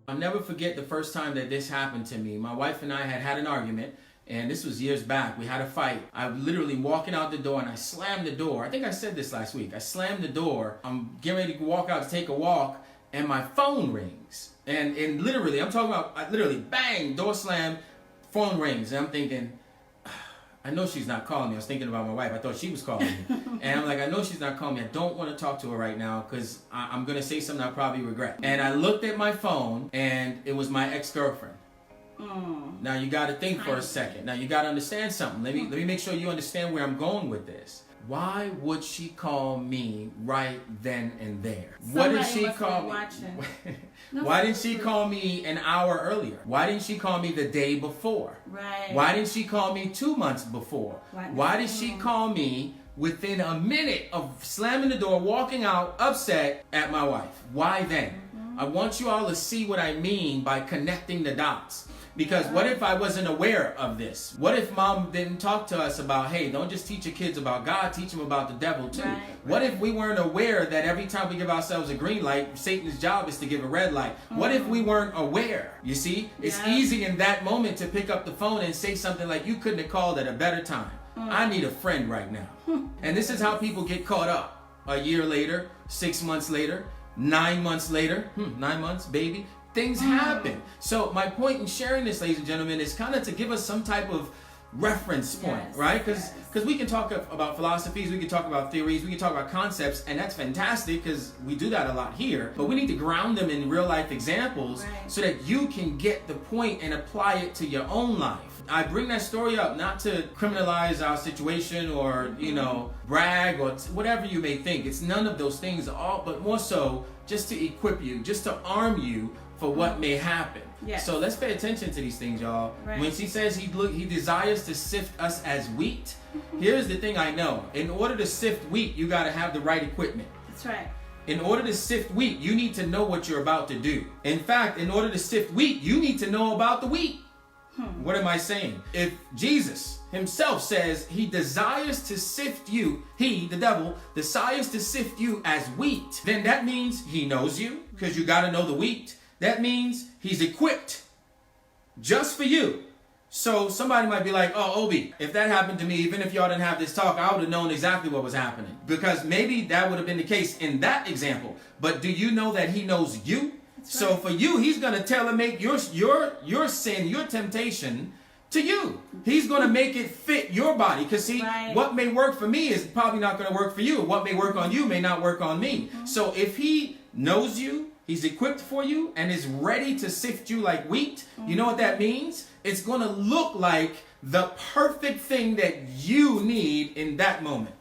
I'll never forget the first time that this happened to me. My wife and I had an argument, and this was years back. We had a fight. I was literally walking out the door, and I slammed the door. I think I said this last week. I slammed the door. I'm getting ready to walk out to take a walk, and my phone rings. And literally, I'm talking about, literally, bang, door slam, phone rings. And I'm thinking, I know she's not calling me. I was thinking about my wife. I thought she was calling me. And I'm like, I know she's not calling me. I don't want to talk to her right now because I'm going to say something I'll probably regret. And I looked at my phone, and it was my ex-girlfriend. Now, you got to think for a second. Now, you got to understand something. Let me make sure you understand where I'm going with this. Why would she call me right then and there? What did she call me? Why didn't she call me an hour earlier? Why didn't she call me the day before? Right. Why didn't she call me 2 months before? Why did she call me within a minute of slamming the door, walking out, upset at my wife? Why then? I want you all to see what I mean by connecting the dots. Because what if I wasn't aware of this? What if mom didn't talk to us about, hey, don't just teach your kids about God, teach them about the devil too. What if we weren't aware that every time we give ourselves a green light, Satan's job is to give a red light? What if we weren't aware? You see, it's easy in that moment to pick up the phone and say something like, you couldn't have called at a better time. I need a friend right now. And this is how people get caught up. A year later, 6 months later, 9 months later, 9 months, baby. Things happen. So my point in sharing this, ladies and gentlemen, is kind of to give us some type of reference point, right? Because we can talk about philosophies, we can talk about theories, we can talk about concepts, and that's fantastic because we do that a lot here. But we need to ground them in real life examples so that you can get the point and apply it to your own life. I bring that story up not to criminalize our situation or, brag or whatever you may think. It's none of those things, but more so just to equip you, just to arm you for what may happen. So let's pay attention to these things, y'all. When she says he desires to sift us as wheat, here's the thing I know. In order to sift wheat, you got to have the right equipment. That's right. In order to sift wheat, you need to know what you're about to do. In fact, in order to sift wheat, you need to know about the wheat. What am I saying? If Jesus himself says he desires to sift you, he, the devil, desires to sift you as wheat, then that means he knows you, because you got to know the wheat. That means he's equipped just for you. So somebody might be like, oh, Obi, if that happened to me, even if y'all didn't have this talk, I would have known exactly what was happening. Because maybe that would have been the case in that example. But do you know that he knows you? So for you, he's going to tailor-make your sin, your temptation to you. He's going to make it fit your body. Because see, what may work for me is probably not going to work for you. What may work on you may not work on me. So if he knows you, he's equipped for you, and is ready to sift you like wheat, you know what that means? It's going to look like the perfect thing that you need in that moment.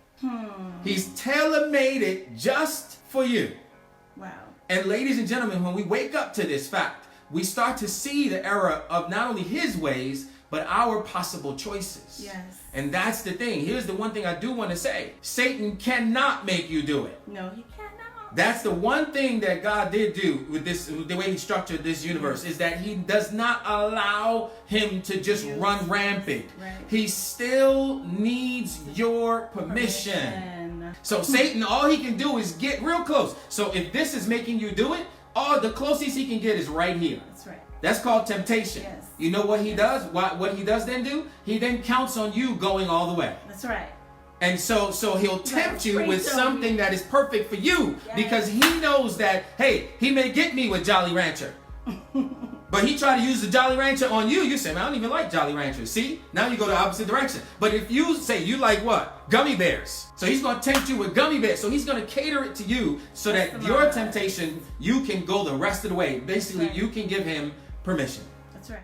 He's tailor-made it just for you. Wow. And ladies and gentlemen, when we wake up to this fact, we start to see the error of not only his ways, but our possible choices. Yes. And that's the thing. Here's the one thing I do want to say. Satan cannot make you do it. No, he cannot. That's the one thing that God did do with this, the way he structured this universe, is that he does not allow him to just run rampant. He still needs your permission. So Satan, all he can do is get real close. So if this is making you do it, the closest he can get is right here. That's right. That's called temptation. You know what he does? What he does then do? He then counts on you going all the way. That's right. And so he'll tempt you with something that is perfect for you, because he knows that, hey, he may get me with Jolly Rancher. But he tried to use the Jolly Rancher on you. You say, man, I don't even like Jolly Rancher. See? Now you go the opposite direction. But if you say you like what? Gummy bears. So he's going to tempt you with gummy bears. So he's going to cater it to you so that your temptation, you can go the rest of the way. Basically, you can give him permission. That's right.